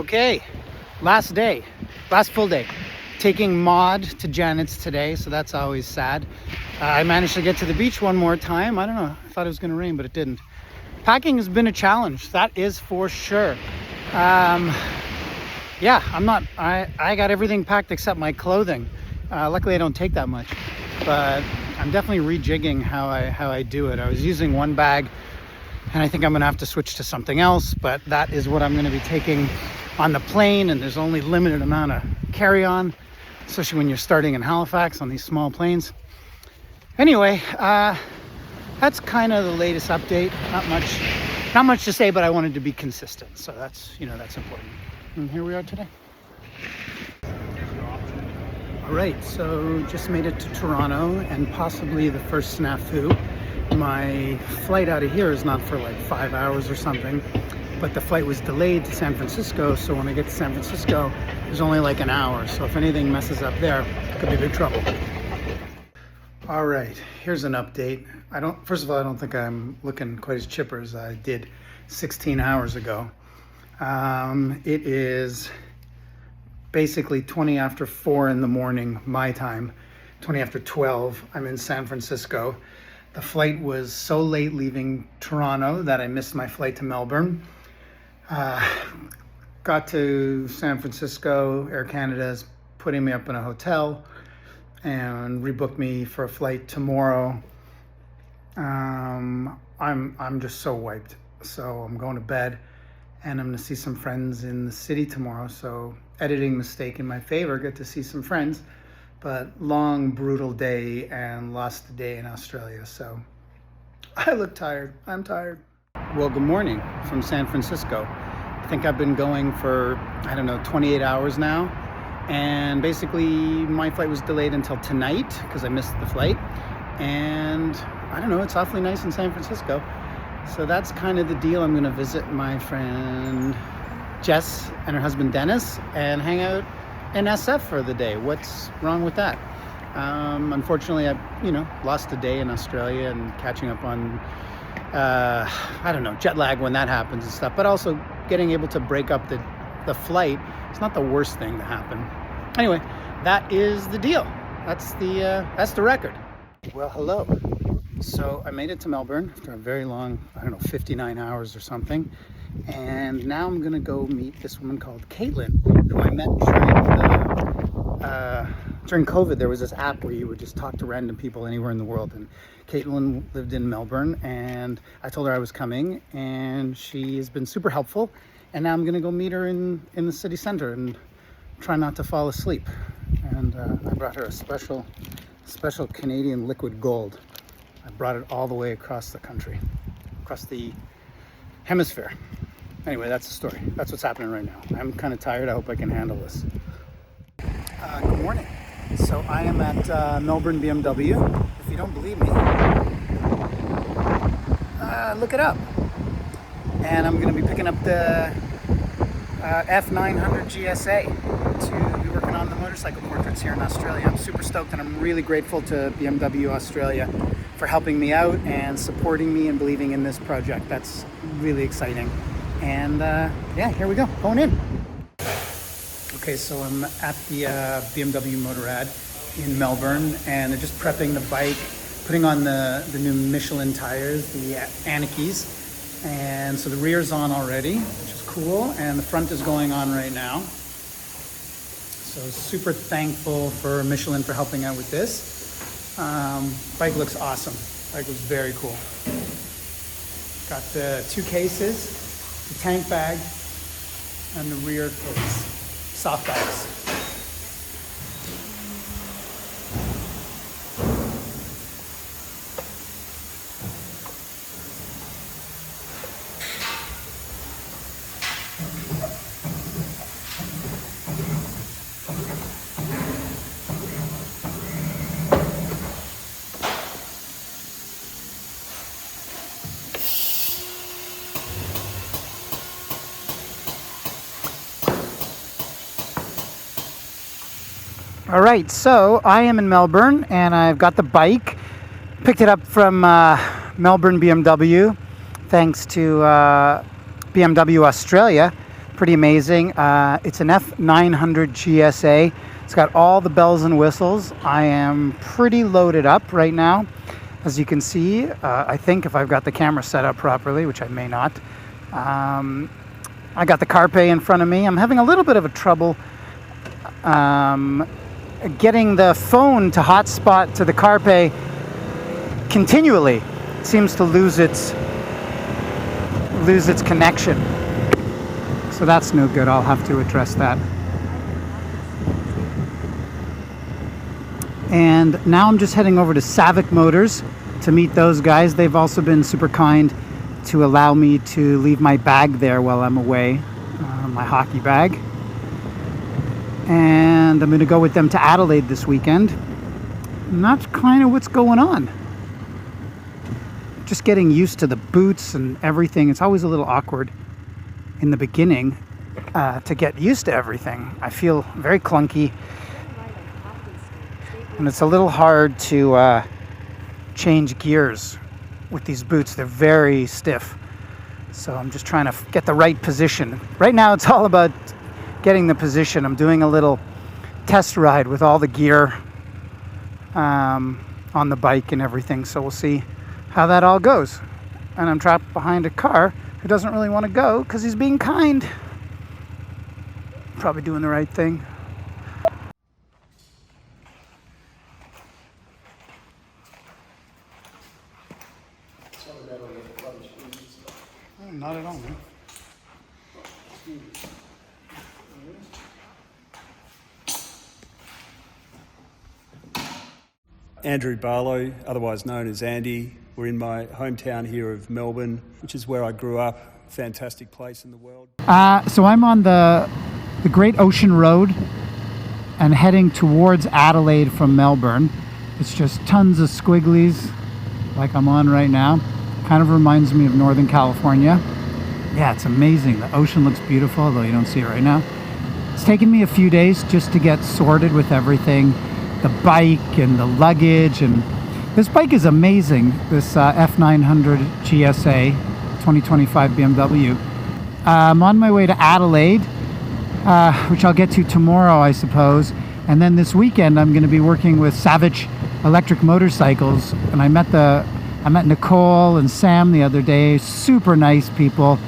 Okay, last full day. Taking Maud to Janet's today, so that's always sad. I managed to get to the beach one more time. I don't know, I thought it was gonna rain, but it didn't. Packing has been a challenge, that is for sure. Yeah, I got everything packed except my clothing. Luckily I don't take that much, but I'm definitely rejigging how I do it. I was using one bag, and I think I'm gonna have to switch to something else, but that is what I'm gonna be taking on the plane, and there's only limited amount of carry-on, especially when you're starting in Halifax on these small planes. Anyway, that's kind of the latest update. Not much to say, but I wanted to be consistent, so that's important. And here we are today. All right, so just made it to Toronto, and possibly the first snafu. My flight out of here is not for like 5 hours or something, but the flight was delayed to San Francisco, so when I get to San Francisco, there's only like an hour, so if anything messes up there, it could be big trouble. All right, here's an update. First of all, I don't think I'm looking quite as chipper as I did 16 hours ago. It is basically 20 after 4 in the morning, my time, 20 after 12. I'm in San Francisco. The flight was so late leaving Toronto that I missed my flight to Melbourne. Got to San Francisco, Air Canada's putting me up in a hotel and rebooked me for a flight tomorrow. I'm just so wiped. So I'm going to bed, and I'm gonna see some friends in the city tomorrow. So editing mistake in my favor, get to see some friends, but long, brutal day and lost the day in Australia. So I look tired, I'm tired. Well, good morning from San Francisco. I think I've been going for, 28 hours now. And basically my flight was delayed until tonight because I missed the flight. And it's awfully nice in San Francisco. So that's kind of the deal. I'm gonna visit my friend Jess and her husband Dennis and hang out in SF for the day. What's wrong with that? Unfortunately, I lost a day in Australia and catching up on jet lag when that happens and stuff, but also getting able to break up the flight, it's not the worst thing to happen. Anyway, that is the deal. That's the record. Well, hello. So I made it to Melbourne after a very long, 59 hours or something. And now I'm gonna go meet this woman called Caitlin, who I met during COVID. There was this app where you would just talk to random people anywhere in the world, and Caitlin lived in Melbourne, and I told her I was coming, and she has been super helpful. And now I'm gonna go meet her in the city center and try not to fall asleep. And I brought her a special Canadian liquid gold. I brought it all the way across the country, across the hemisphere. Anyway, that's the story. That's what's happening right now. I'm kind of tired. I hope I can handle this. Good morning. So I am at Melbourne BMW. If you don't believe me, look it up. And I'm going to be picking up the F900 GSA to be working on the motorcycle portraits here in Australia. I'm super stoked, and I'm really grateful to BMW Australia for helping me out and supporting me and believing in this project. That's really exciting. And here we go, going in. Okay, so I'm at the BMW Motorrad in Melbourne, and they're just prepping the bike, putting on the new Michelin tires, the Anakees. And so the rear's on already, which is cool, and the front is going on right now. So super thankful for Michelin for helping out with this. Bike looks awesome. Bike looks very cool. Got the 2 cases, the tank bag, and the rear hoods, soft bags. All right, so I am in Melbourne, and I've got the bike. Picked it up from Melbourne BMW, thanks to BMW Australia pretty amazing. It's an F900 GSA. It's got all the bells and whistles. I am pretty loaded up right now. As you can see, I think if I've got the camera set up properly, which I may not. I got the carpe in front of me. I'm having a little bit of a trouble getting the phone to hotspot to the carpe continually. It seems to lose its connection. So that's no good. I'll have to address that. And now I'm just heading over to Savick Motors to meet those guys. They've also been super kind to allow me to leave my bag there while I'm away, my hockey bag. And I'm going to go with them to Adelaide this weekend. And that's kind of what's going on. Just getting used to the boots and everything. It's always a little awkward in the beginning to get used to everything. I feel very clunky. And it's a little hard to change gears with these boots. They're very stiff. So I'm just trying to get the right position. Right now it's all about getting the position. I'm doing a little test ride with all the gear on the bike and everything. So we'll see how that all goes. And I'm trapped behind a car who doesn't really want to go because he's being kind. Probably doing the right thing. Not at all, man. Andrew Barlow, otherwise known as Andy. We're in my hometown here of Melbourne, which is where I grew up. Fantastic place in the world. So I'm on the Great Ocean Road and heading towards Adelaide from Melbourne. It's just tons of squigglies like I'm on right now. Kind of reminds me of Northern California. Yeah, it's amazing. The ocean looks beautiful, although you don't see it right now. It's taken me a few days just to get sorted with everything. The bike and the luggage, and this bike is amazing. This F900 GSA 2025 BMW. I'm on my way to Adelaide, which I'll get to tomorrow, I suppose. And then this weekend, I'm going to be working with Savage Electric Motorcycles. And I met Nicole and Sam the other day. Super nice people.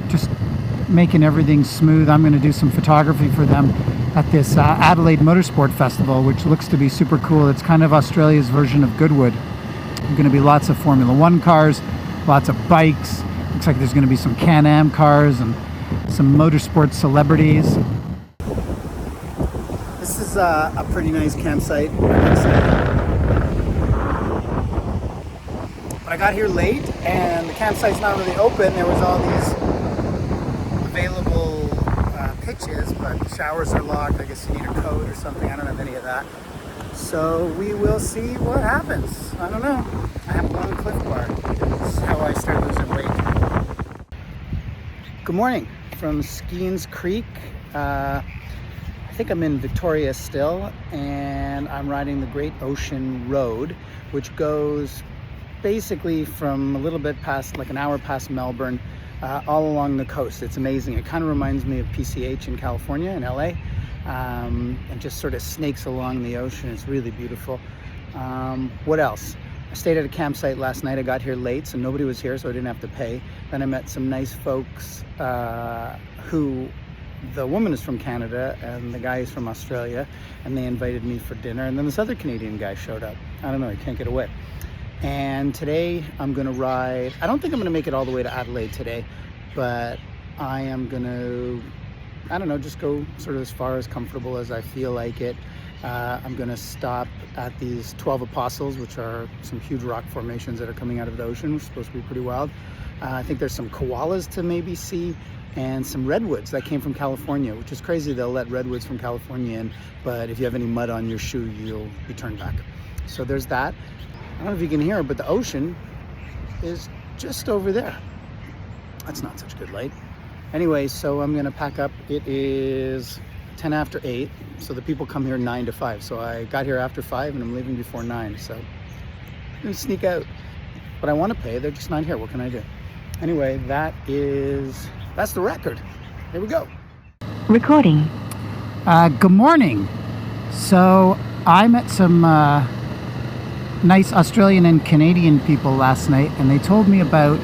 Just making everything smooth. I'm going to do some photography for them at this Adelaide Motorsport Festival, which looks to be super cool. It's kind of Australia's version of Goodwood. There's going to be lots of Formula One cars, lots of bikes. Looks like there's going to be some Can-Am cars and some motorsport celebrities. This is a pretty nice campsite, I gotta say. But I got here late and the campsite's not really open. There was all these available pitches, but the showers are locked. I guess you need a code or something. I don't have any of that. So we will see what happens. I don't know. I have one Cliff Bar. This is how I start losing weight. Good morning from Skeens Creek. I think I'm in Victoria still, and I'm riding the Great Ocean Road, which goes basically from a little bit past, like an hour past Melbourne, all along the coast. It's amazing. It kind of reminds me of PCH in California, in LA, and just sort of snakes along the ocean. It's really beautiful. What else? I stayed at a campsite last night. I got here late, so nobody was here, so I didn't have to pay. Then I met some nice folks who, the woman is from Canada and the guy is from Australia, and they invited me for dinner. And then this other Canadian guy showed up. I don't know, he can't get away. And today I'm gonna ride, I don't think I'm gonna make it all the way to Adelaide today, but I am gonna, I don't know, just go sort of as far as comfortable as I feel like it. I'm gonna stop at these 12 Apostles, which are some huge rock formations that are coming out of the ocean, which is supposed to be pretty wild. I think there's some koalas to maybe see, and some redwoods that came from California, which is crazy. They'll let redwoods from California in, but if you have any mud on your shoe, you'll be turned back. So there's that. I don't know if you can hear, but the ocean is just over there. That's not such good light. Anyway, so I'm gonna pack up. It is 10 after 8, so the people come here 9 to 5. So I got here after 5 and I'm leaving before 9, so I'm gonna sneak out. But I wanna pay, they're just not here, what can I do? Anyway, that is That's the record. Here we go. Recording. Good morning. So I met some nice Australian and Canadian people last night, and they told me about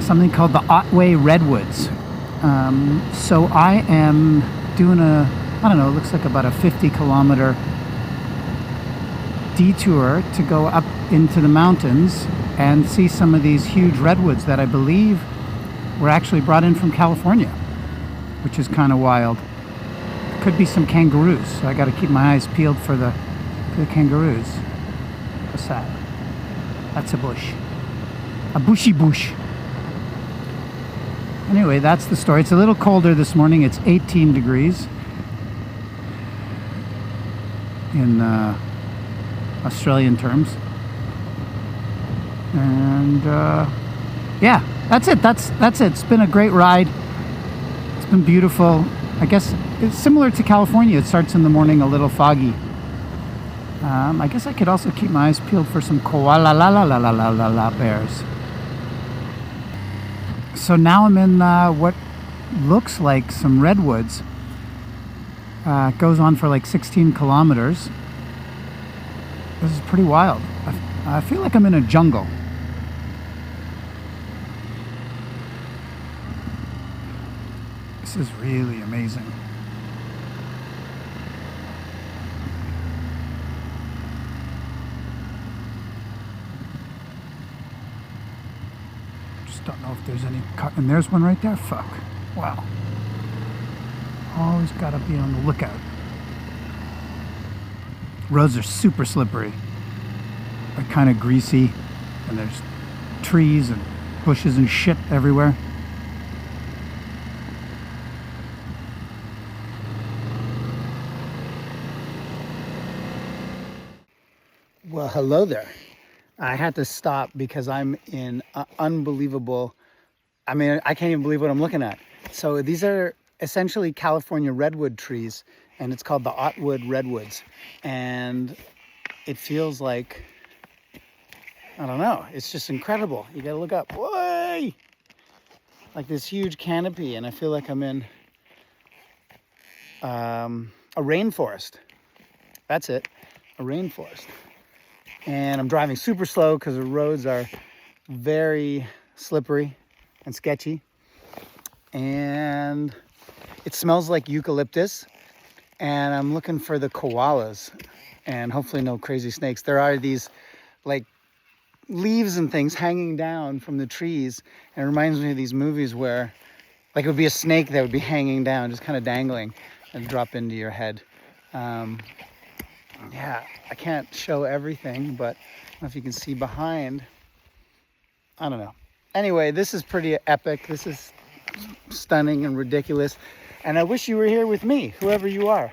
something called the Otway Redwoods. So I am doing it looks like about a 50-kilometer detour to go up into the mountains and see some of these huge redwoods that I believe were actually brought in from California, which is kind of wild. Could be some kangaroos, so I got to keep my eyes peeled for the kangaroos. What's that? That's a bush. A bushy bush. Anyway, that's the story. It's a little colder this morning. It's 18 degrees in Australian terms. And yeah, that's it. That's it. It's been a great ride. It's been beautiful. I guess it's similar to California. It starts in the morning a little foggy. I guess I could also keep my eyes peeled for some koala bears. So now I'm in what looks like some redwoods. It goes on for like 16 kilometers. This is pretty wild. I feel like I'm in a jungle. This is really amazing. Just don't know if there's any cut. And there's one right there. Fuck. Wow. Always gotta be on the lookout. Roads are super slippery. They're kind of greasy. And there's trees and bushes and shit everywhere. Well, hello there. I had to stop because I'm in unbelievable, I can't even believe what I'm looking at. So these are essentially California redwood trees, and it's called the Otway Redwoods. And it feels like, I don't know, it's just incredible. You gotta look up. Whoa! Like this huge canopy, and I feel like I'm in a rainforest. That's it, a rainforest. And I'm driving super slow because the roads are very slippery and sketchy. And it smells like eucalyptus. And I'm looking for the koalas and hopefully no crazy snakes. There are these like leaves and things hanging down from the trees. And it reminds me of these movies where like it would be a snake that would be hanging down, just kind of dangling and drop into your head. Yeah, I can't show everything, but I don't know if you can see behind. I don't know. Anyway, this is pretty epic. This is stunning and ridiculous. And I wish you were here with me, whoever you are.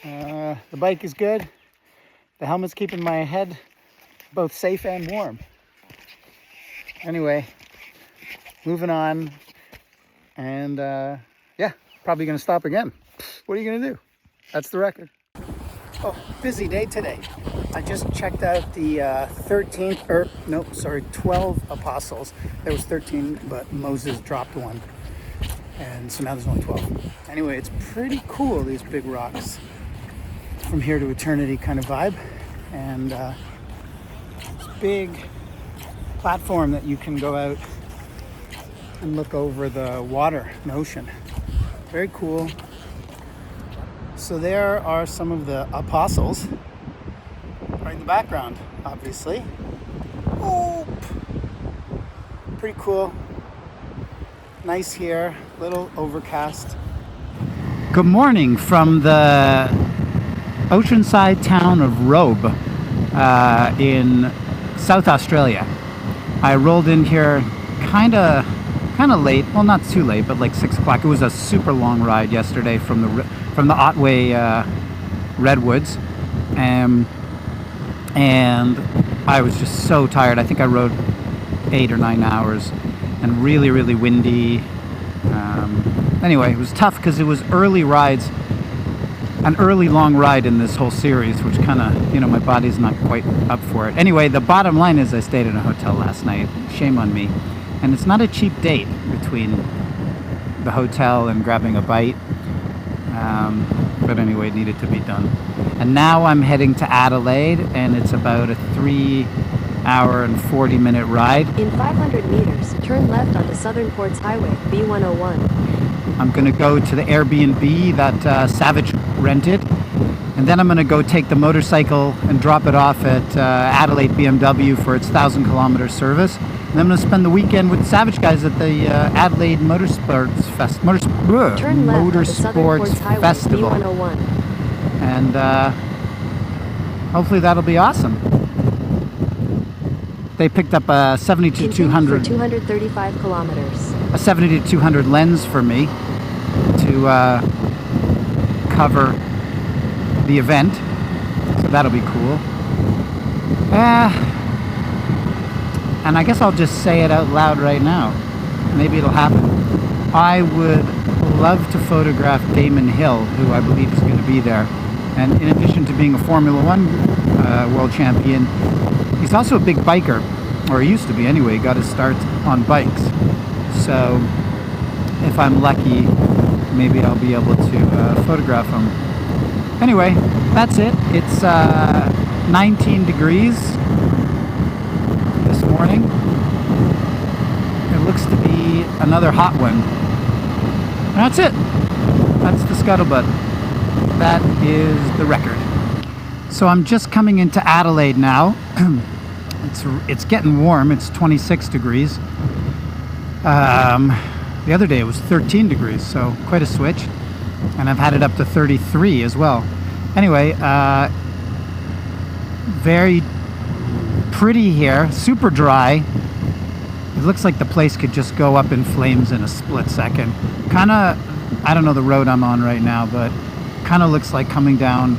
The bike is good. The helmet's keeping my head both safe and warm. Anyway, moving on. And yeah, probably going to stop again. What are you going to do? That's the record. Oh, busy day today. I just checked out the 12 apostles. There was 13, but Moses dropped one. And so now there's only 12. Anyway, it's pretty cool, these big rocks. From here to eternity kind of vibe. And this big platform that you can go out and look over the water and ocean. Very cool. So there are some of the apostles right in the background, obviously. Oh, pretty cool. Nice here, little overcast. Good morning from the oceanside town of Robe in South Australia. I rolled in here kind of late. Well, not too late, but like 6 o'clock. It was a super long ride yesterday from the Otway Redwoods, and I was just so tired. I think I rode 8 or 9 hours, and really, really windy. Anyway, it was tough because it was early rides, an early long ride in this whole series, which kind of, my body's not quite up for it. Anyway, the bottom line is I stayed in a hotel last night. Shame on me. And it's not a cheap date between the hotel and grabbing a bite. But anyway, it needed to be done. And now I'm heading to Adelaide, and it's about a 3-hour and 40-minute ride. In 500 meters, turn left onto Southern Ports Highway, B101. I'm going to go to the Airbnb that Savage rented, and then I'm going to go take the motorcycle and drop it off at Adelaide BMW for its 1,000-kilometer service. And I'm going to spend the weekend with Savage guys at the Adelaide Motorsports Turn left onto Southern Ports Highway, Festival. B101. And hopefully that'll be awesome. They picked up a 70 to Continue 200, for 235 kilometers. a 70 to 200 lens for me to cover the event. So that'll be cool. And I guess I'll just say it out loud right now. Maybe it'll happen. I would love to photograph Damon Hill, who I believe is going to be there. And in addition to being a Formula One world champion, he's also a big biker, or he used to be anyway. He got his start on bikes. So if I'm lucky, maybe I'll be able to photograph him. Anyway, that's it. It's 19 degrees this morning. It looks to be another hot one. And that's it. That's the scuttlebutt. That is the record. So I'm just coming into Adelaide now. It's getting warm. It's 26 degrees. The other day it was 13 degrees, so quite a switch. And I've had it up to 33 as well. Anyway, very pretty here, super dry. It looks like the place could just go up in flames in a split second. Kind of, I don't know the road I'm on right now, but kind of looks like coming down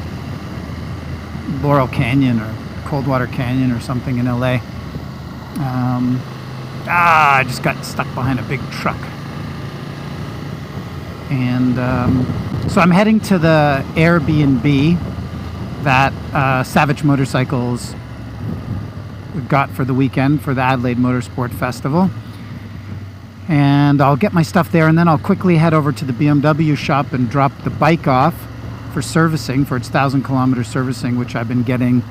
Laurel Canyon or Coldwater Canyon or something in LA. I just got stuck behind a big truck. And so I'm heading to the Airbnb that Savage Motorcycles got for the weekend for the Adelaide Motorsport Festival. And I'll get my stuff there, and then I'll quickly head over to the BMW shop and drop the bike off for servicing, for its 1,000-kilometer servicing, which I've been getting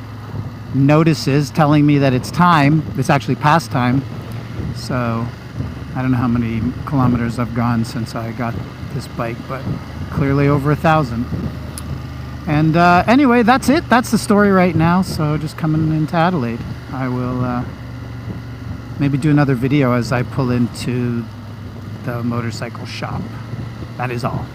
notices telling me that it's time. It's actually past time. So I don't know how many kilometers I've gone since I got this bike, but clearly over 1,000. And anyway, that's it. That's the story right now. So just coming into Adelaide. I will maybe do another video as I pull into the motorcycle shop. That is all.